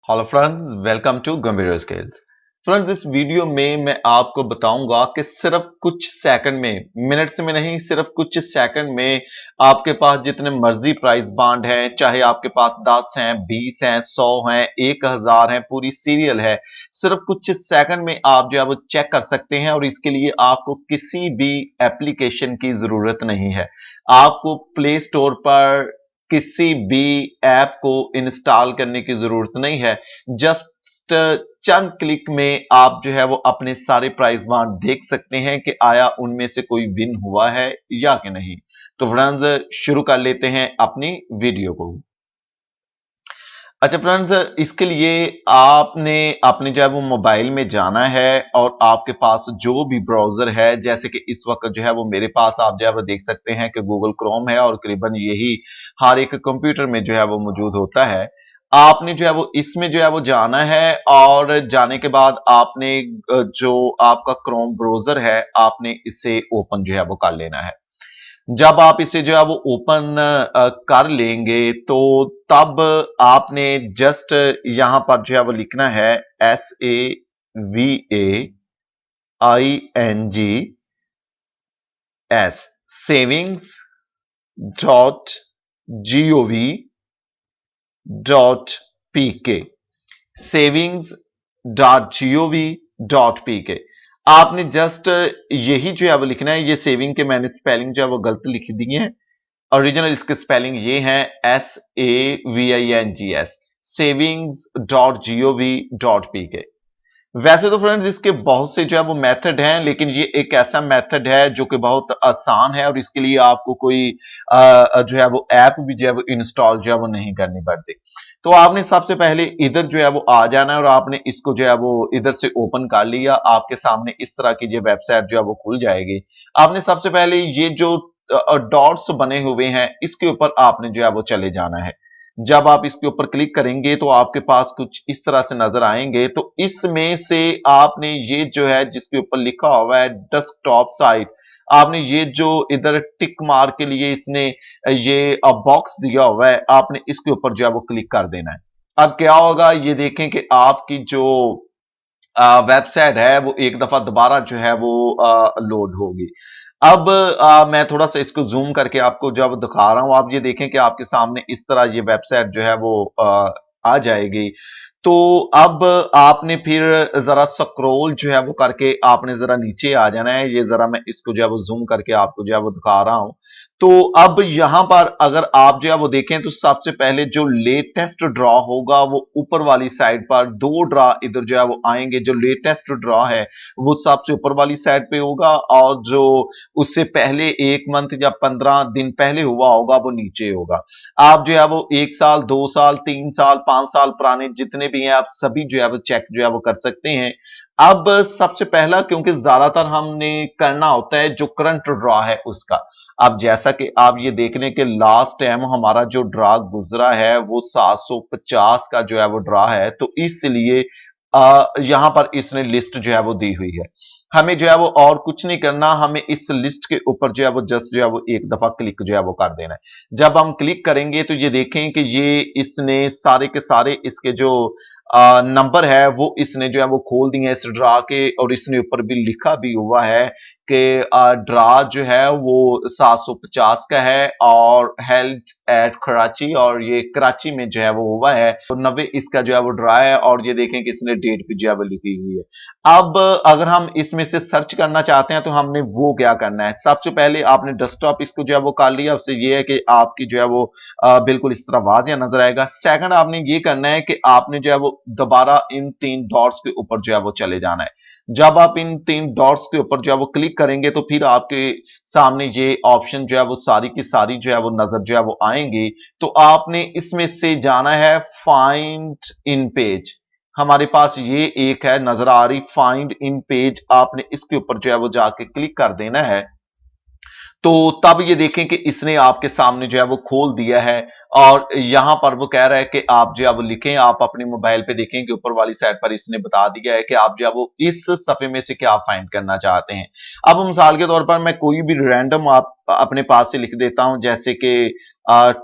Hello friends, welcome to गंभीर skills. Friends, इस video में मैं आपको बताऊंगा कि सिर्फ कुछ सेकंड में, मिनट्स में नहीं, सिर्फ कुछ सेकंड में आपके पास जितने मर्जी प्राइस बांड हैं, चाहे आपके पास 10 हैं, 20 हैं, 100 हैं, 1000 हैं, पूरी सीरियल है, सिर्फ कुछ सेकंड में आप जो है वो चेक कर सकते हैं। और इसके लिए आपको किसी भी एप्लीकेशन की जरूरत नहीं है। आपको प्ले स्टोर पर किसी भी ऐप को इंस्टॉल करने की जरूरत नहीं है। जस्ट चंद क्लिक में आप जो है वो अपने सारे प्राइस बांड देख सकते हैं कि आया उनमें से कोई विन हुआ है या कि नहीं। तो फ्रेंड्स, शुरू कर लेते हैं अपनी वीडियो को। अच्छा फ्रेंड्स, इसके लिए आपने अपने जो है वो मोबाइल में जाना है और आपके पास जो भी ब्राउजर है, जैसे कि इस वक्त जो है वो मेरे पास आप जो है वो देख सकते हैं कि गूगल क्रोम है और करीबन यही हर एक कंप्यूटर में जो है वो मौजूद होता है। आपने जो है वो इसमें जो है वो जाना है और जाने के बाद आपने जो आपका क्रोम ब्राउजर है, आपने इसे ओपन जो है वो कर लेना है। जब आप इसे जो है वो ओपन कर लेंगे तो तब आपने जस्ट यहां पर जो है वो लिखना है SAVAINGS savings dot gov.pk savings dot gov.pk। आपने जस्ट यही जो है वो लिखना है। ये सेविंग के मैंने स्पेलिंग जो है वो गलत लिख दी है। ओरिजिनल इसके स्पेलिंग ये है SAVINGS सेविंग्स डॉट gov.pk। वैसे तो फ्रेंड्स इसके बहुत से जो है वो मेथड हैं, लेकिन ये एक ऐसा मेथड है जो कि बहुत आसान है और इसके लिए आपको कोई जो है वो ऐप भी जो है वो इंस्टॉल जो है वो नहीं करनी पड़ती। तो आपने सबसे पहले इधर जो है वो आ जाना है और आपने इसको जो है वो इधर से ओपन कर लिया। आपके सामने इस तरह की जो वेबसाइट जो है वो खुल जाएगी। आपने सबसे पहले ये जो डॉट्स बने हुए हैं, इसके ऊपर आपने जो है वो चले जाना है। जब आप इसके ऊपर क्लिक करेंगे तो आपके पास कुछ इस तरह से नजर आएंगे। तो इसमें से आपने ये जो है जिसके ऊपर लिखा हुआ है डेस्कटॉप साइट, आपने ये जो इधर टिक मार के लिए इसने ये बॉक्स दिया हुआ है, आपने इसके ऊपर जो है वो क्लिक कर देना है। अब क्या होगा, ये देखें कि आपकी जो वेबसाइट है वो एक दफा दोबारा जो है वो लोड होगी। अब मैं थोड़ा सा इसको जूम करके आपको जब दिखा रहा हूं, आप ये देखें कि आपके सामने इस तरह ये वेबसाइट जो है वो आ जाएगी। तो अब आपने फिर जरा स्क्रॉल जो है वो करके आपने जरा नीचे आ जाना है। ये जरा मैं इसको जो है वो जूम करके आपको जो है वो दिखा रहा हूं। तो अब यहां पर अगर आप जो है वो देखें तो सबसे पहले जो लेटेस्ट ड्रॉ होगा वो ऊपर वाली साइड पर दो ड्रॉ इधर जो है वो आएंगे। जो लेटेस्ट ड्रॉ है वो सबसे ऊपर वाली साइड पे होगा और जो उससे पहले एक मंथ या 15 दिन पहले हुआ होगा वो नीचे होगा। आप जो है वो 1 साल, 2 साल, 3 साल, 5 साल पुराने जितने भी हैं, आप सभी जो है वो चेक जो है वो कर सकते हैं। अब सबसे पहला, क्योंकि ज्यादातर हमने करना होता है जो करंट ड्रॉ है उसका। अब जैसा कि आप ये देख लें कि लास्ट टाइम हमारा जो ड्रा गुजरा है वो 750 का जो है वो ड्रा है, तो इसलिए यहां पर इसने लिस्ट जो है वो दी हुई है। हमें जो है वो और कुछ नहीं करना, हमें इस लिस्ट के ऊपर जो है वो जस्ट जो है वो एक दफा क्लिक जो है वो कर देना है। जब हम क्लिक करेंगे तो ये देखें कि ये इसने सारे के सारे इसके जो नंबर है वो इसने जो है वो खोल दिए इस ड्रा के। और इसने ऊपर भी लिखा भी हुआ है कि ड्रा जो है वो 750 का है और हेल्ड एट कराची, और ये कराची में जो है वो हुआ है। तो 90 इसका जो है वो ड्रा है और ये देखें कि इसने डेट भी जो है वो लिखी हुई है। अब अगर हम इसमें से सर्च करना चाहते हैं तो हमने वो क्या करना है, सबसे पहले आपने डेस्कटॉप इसको जो है वो कर लिया। उससे ये है कि आपकी जो है वो बिल्कुल इस तरह वाज़िया नजर आएगा। सेकंड, आपने ये करना है कि आपने जो है वो दोबारा इन 3 डॉट्स के ऊपर जो है वो चले जाना है। जब आप इन 3 डॉट्स के ऊपर जो है वो क्लिक करेंगे तो फिर आपके सामने ये ऑप्शन जो है वो सारी की सारी जो है वो नजर जो है वो आएंगी। तो आपने इसमें से जाना है फाइंड इन पेज। हमारे पास ये एक है नजर आ रही फाइंड इन पेज, आपने इसके ऊपर जो है वो जाके क्लिक कर देना है। तो तब ये देखें कि इसने आपके सामने जो है वो खोल दिया है और यहां पर वो कह रहा है कि आप जो है वो लिखें। आप अपने मोबाइल पे देखें कि ऊपर वाली साइड पर इसने बता दिया है कि आप जो है वो इस सफे में से क्या फाइंड करना चाहते हैं। अब मिसाल के तौर पर मैं कोई भी रैंडम आप अपने पास से लिख देता हूं, जैसे कि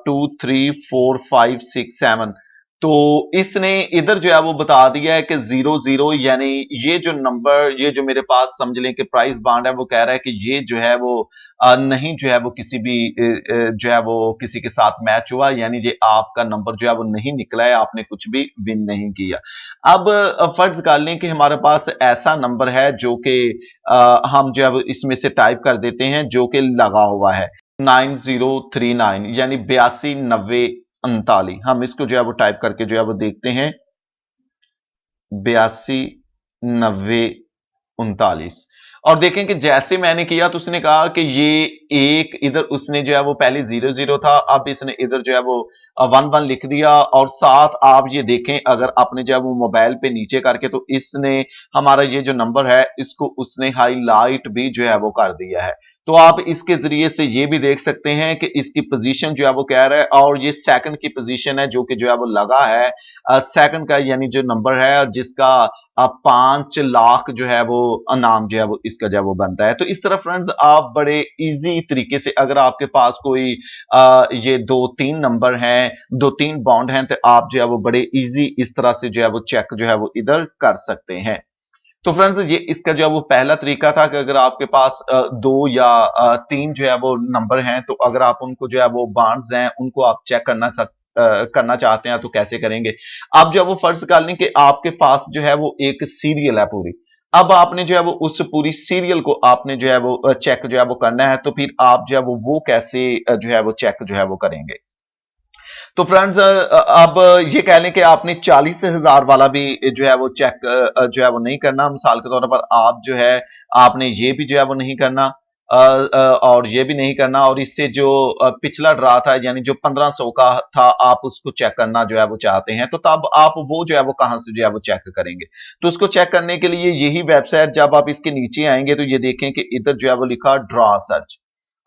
2 3 4 5 6 7। तो इसने इधर जो है वो बता दिया है कि 00 यानी ये जो नंबर, ये जो मेरे पास समझ लें कि प्राइस बांड है, वो कह रहा है कि ये जो है वो नहीं जो है वो किसी भी जो है वो किसी के साथ मैच हुआ, यानी ये आपका नंबर जो है वो नहीं निकला है, आपने कुछ भी विन नहीं किया। अब फर्ज कर लें कि हमारे पास ऐसा नंबर है जो कि हम जो है वो इसमें से टाइप कर देते हैं, जो कि लगा हुआ है 9039 यानी 829039। हम इसको जो है वो टाइप करके जो है वो देखते हैं, 829039। और देखें कि जैसे मैंने किया तो उसने कहा कि ये एक इधर उसने जो है वो पहले 00 था, अब इसने इधर जो है वो 11 लिख दिया। और साथ आप ये देखें, अगर आपने जो है वो मोबाइल पे नीचे करके, तो इसने हमारा ये जो नंबर है इसको उसने हाईलाइट भी जो है वो कर दिया है। तो आप इसके जरिए से ये भी देख सकते हैं कि इसकी पोजीशन जो है वो कह रहा है, और ये सेकंड की पोजीशन है जो कि जो है वो लगा है सेकंड का, यानी जो नंबर है और जिसका 5 लाख जो है वो इनाम जो है वो इसका जो है वो बनता है। तो इस तरह फ्रेंड्स आप बड़े इजी तरीके से, अगर आपके पास कोई ये 2-3 नंबर हैं, 2-3 बॉन्ड हैं, तो आप जो है वो बड़े इजी इस तरह से जो है वो चेक जो है वो इधर कर सकते हैं। तो फ्रेंड्स ये इसका जो है वो पहला तरीका था कि अगर आपके पास 2 या 3 जो है वो नंबर हैं, तो अगर आप उनको जो है वो बॉन्ड्स हैं उनको आप चेक करना चाहते हैं तो कैसे करेंगे। आप जो है वो फर्ज कर लें कि आपके पास जो है वो एक सीरियल है पूरी। अब आपने जो है वो उस पूरी सीरियल को आपने जो है वो चेक जो है वो करना है, तो फिर आप जो है वो कैसे जो है वो चेक जो है वो करेंगे। तो फ्रेंड्स अब ये कह लें कि आपने 40,000 वाला भी जो है वो चेक जो है वो नहीं करना। मिसाल के तौर पर आप जो है आपने ये भी जो है वो नहीं करना, और ये भी नहीं करना, और इससे जो पिछला ड्रा था यानी जो 1500 का था, आप उसको चेक करना जो है वो चाहते हैं, तो तब आप वो जो है वो कहां से जो है वो चेक करेंगे। तो उसको चेक करने के लिए यही वेबसाइट, जब आप इसके नीचे आएंगे तो ये देखें कि इधर जो है वो लिखा ड्रा सर्च।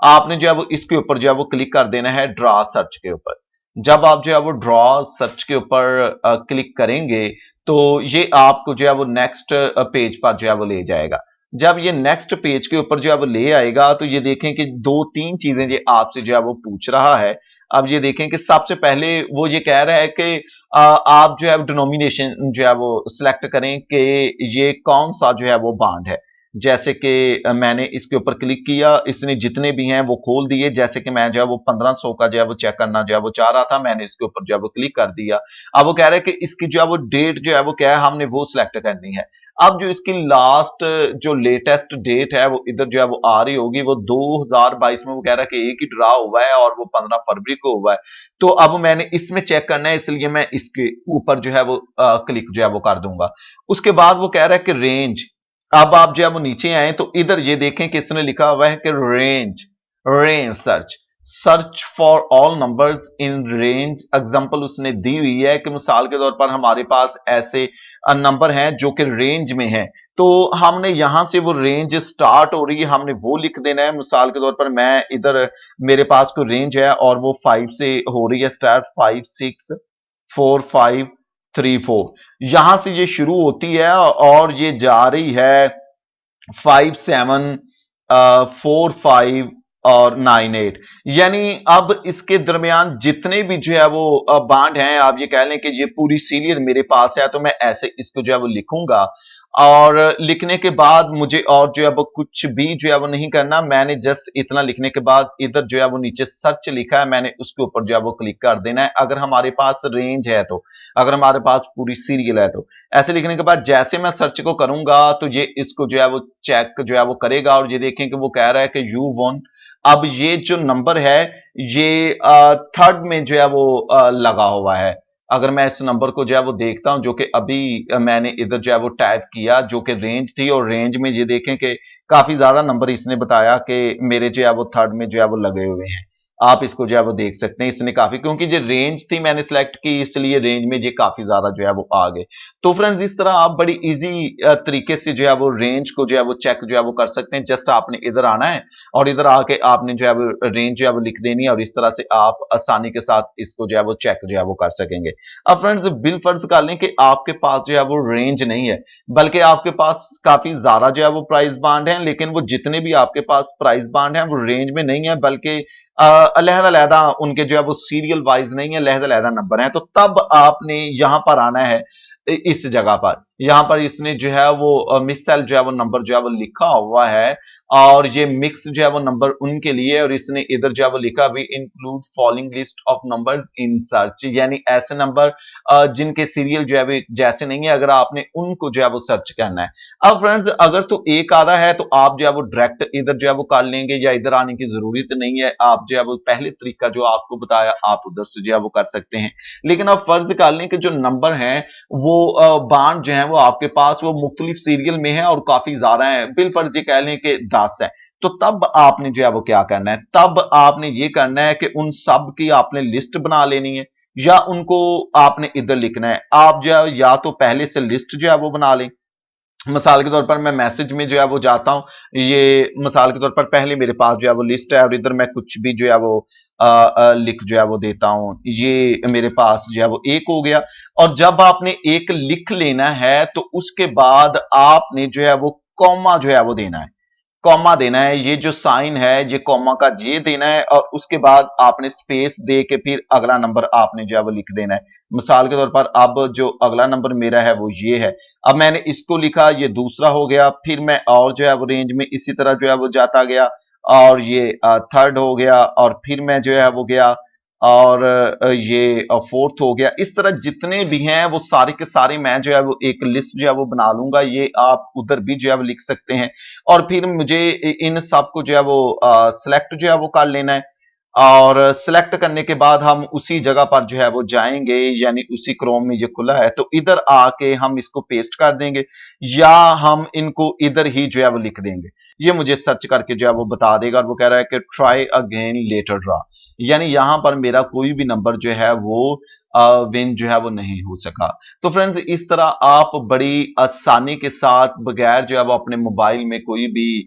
आपने जो है वो इसके ऊपर जो है वो क्लिक कर देना है, ड्रा सर्च के ऊपर। जब आप जो है वो ड्रॉ सर्च के ऊपर क्लिक करेंगे, तो ये आपको जो है वो नेक्स्ट पेज पर जो है वो ले जाएगा। जब ये नेक्स्ट पेज के ऊपर जो है वो ले आएगा, तो ये देखें कि 2-3 चीजें ये आपसे जो है वो पूछ रहा है। अब ये देखें कि सबसे पहले वो ये कह रहा है कि आप जो है डिनोमिनेशन जो है वो सिलेक्ट करें कि ये कौन सा जो है वो बांड है। जैसे कि मैंने इसके ऊपर क्लिक किया, इसने जितने भी हैं वो खोल दिए। जैसे कि मैं जो है वो 1500 का जो है वो चेक करना जो है वो चाह रहा था, मैंने इसके ऊपर जो है वो क्लिक कर दिया। अब वो कह रहा है कि इसकी जो है वो डेट जो है वो क्या है, हमने वो सिलेक्ट करनी है। अब जो इसकी लास्ट जो लेटेस्ट डेट है वो इधर जो है वो आ रही होगी, वो 2022 में वो कह रहा है कि एक ही ड्रा हुआ है और वो 15 फरवरी को हुआ है। तो अब मैंने इसमें चेक करना है, इसलिए मैं इसके ऊपर जो है वो क्लिक जो है वो कर दूंगा। उसके बाद वो कह रहा है कि रेंज। अब आप जो है वो नीचे आए तो इधर ये देखें कि इसने लिखा हुआ है कि range, range search, search for all numbers in range. Example उसने दी हुई है कि मिसाल के तौर पर हमारे पास ऐसे नंबर हैं जो कि रेंज में हैं, तो हमने यहां से वो रेंज स्टार्ट हो रही है, हमने वो लिख देना है। मिसाल के तौर पर मैं इधर मेरे पास कोई रेंज है और वो 5 से हो रही है स्टार्ट, 5 6 4 5 3 4, यहां से ये शुरू होती है और ये जा रही है 5 7 4 5 और 9 8। यानी अब इसके दरमियान जितने भी जो है वो बांड हैं, आप ये कह लें कि ये पूरी सीरियल मेरे पास है, तो मैं ऐसे इसको जो है वो लिखूंगा। और लिखने के बाद मुझे और जो है वो कुछ भी जो है वो नहीं करना, मैंने जस्ट इतना लिखने के बाद इधर जो है वो नीचे सर्च लिखा है, मैंने उसके ऊपर जो है वो क्लिक कर देना है, अगर हमारे पास रेंज है तो, अगर हमारे पास पूरी सीरियल है तो। ऐसे लिखने के बाद जैसे मैं सर्च को करूंगा तो ये इसको जो है वो चेक जो है वो करेगा, और ये देखें कि वो कह रहा है कि यू वन। अब ये जो नंबर है ये थर्ड में जो है वो लगा हुआ है। अगर मैं इस नंबर को जो है वो देखता हूं, जो कि अभी मैंने इधर जो है वो टाइप किया, जो कि रेंज थी, और रेंज में ये देखें कि काफी ज्यादा नंबर इसने बताया कि मेरे जो है वो थर्ड में जो है वो लगे हुए हैं। आप इसको जो है वो देख सकते हैं, इसने काफी, क्योंकि जो रेंज थी मैंने सिलेक्ट की, इसलिए रेंज में ये काफी ज्यादा जो है वो आ गए। तो फ्रेंड्स इस तरह आप बड़ी इजी तरीके से जो है वो रेंज को जो है वो चेक जो है वो कर सकते हैं। जस्ट आपने इधर आना है और इधर आके आपने जो है वो रेंज जो है वो लिख देनी है, और इस तरह से आप आसानी के साथ इसको जो है वो चेक जो है वो कर सकेंगे। अब फ्रेंड्स बिल फर्ज कर लें कि आपके पास जो है वो रेंज नहीं है, बल्कि आपके पास काफी ज्यादा जो है वो प्राइस बांड है, लेकिन वो जितने भी आपके पास प्राइस बांड है वो रेंज में नहीं है, बल्कि अलहदा-अलहदा उनके जो है वो सीरियल वाइज नहीं है, अलहदा-अलहदा नंबर हैं। तो तब आपने यहां पर आना है इस जगह पर। यहां पर इसने जो है वो मिस सेल जो है वो नंबर जो है वो लिखा हुआ है और ये मिक्स जो है वो नंबर उनके लिए, और इसने इधर जो है वो लिखा भी include following list of numbers in search, यानी ऐसे नंबर जिनके सीरियल जो है वो जैसे नहीं है, अगर आपने उनको जो है वो सर्च करना है। अब फ्रेंड्स अगर तो एक आधा है तो आप जो है वो डायरेक्ट इधर जो है वो कर लेंगे, या इधर आने की जरूरत नहीं है। आप जो है वो पहले तरीका जो आपको बताया आप उधर से जो है वो कर सकते हैं। लेकिन आप फर्ज कर लें कि जो नंबर हैं वो बांड जो है वो आपके पास वो मुख्तलिफ सीरियल में है और काफी ज्यादा है, बिल फर्ज ये कह लें कि 10 है। तो तब आपने जो है वो क्या करना है, तब आपने ये करना है कि उन सब की आपने लिस्ट बना लेनी है, या उनको आपने इधर लिखना है। आप जो है या तो पहले से लिस्ट जो है वो बना लें। मिसाल के तौर पर मैं मैसेज में जो है वो जाता हूं, ये मिसाल के तौर पर पहले मेरे पास जो है वो लिस्ट है और इधर मैं कुछ भी जो है वो लिख जो है वो देता हूं। ये मेरे पास जो है वो एक हो गया। और जब आपने एक लिख लेना है तो उसके बाद आपने जो है वो कॉमा जो है वो देना है, कॉमा देना है। ये जो साइन है ये कॉमा का ये देना है, और उसके बाद आपने स्पेस दे के फिर अगला नंबर आपने जो है वो लिख देना है। मिसाल के तौर पर अब जो अगला नंबर मेरा है वो ये है। अब मैंने इसको लिखा, ये दूसरा हो गया, फिर मैं और जो है वो रेंज में इसी तरह जो है वो जाता गया, और ये थर्ड हो गया, और फिर मैं जो है वो गया और ये फोर्थ हो गया। इस तरह जितने भी हैं वो सारे के सारे मैं जो है वो एक लिस्ट जो है वो बना लूंगा। ये आप उधर भी जो है वो लिख सकते हैं। और फिर मुझे इन सब को जो है वो सिलेक्ट जो है वो कर लेना है, और सिलेक्ट करने के बाद हम उसी जगह पर जो है वो जाएंगे, यानी उसी क्रोम में ये खुला है तो इधर आके हम इसको पेस्ट कर देंगे, या हम इनको इधर ही जो है वो लिख देंगे। ये मुझे सर्च करके जो है वो बता देगा, और वो कह रहा है कि ट्राई अगेन लेटर ड्रा, यानी यहां पर मेरा कोई भी नंबर जो है वो विन जो है वो नहीं हो सका। तो फ्रेंड्स इस तरह आप बड़ी आसानी के साथ बगैर जो है वो अपने मोबाइल में कोई भी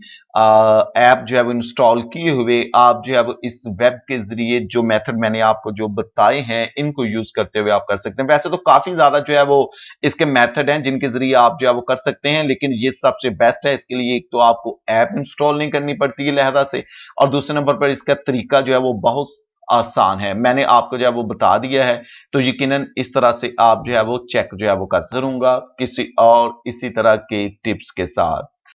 ऐप जो है वो इंस्टॉल किए हुए आप जो है वो इस वेब के जरिए जो मेथड मैंने आपको जो बताए हैं इनको यूज करते हुए आप कर सकते हैं। वैसे तो काफी ज्यादा जो है वो इसके मेथड हैं जिनके जरिए आप जो है वो कर सकते हैं, लेकिन ये सबसे बेस्ट है। इसके लिए एक तो आपको ऐप इंस्टॉल नहीं करनी पड़ती है लहदा से, और दूसरे नंबर पर इसका तरीका जो है वो बहुत आसान है, मैंने आपको जो है वो बता दिया है। तो यकीनन इस तरह से आप जो है वो चेक जो है वो कर, जरूंगा किसी और इसी तरह के टिप्स के साथ।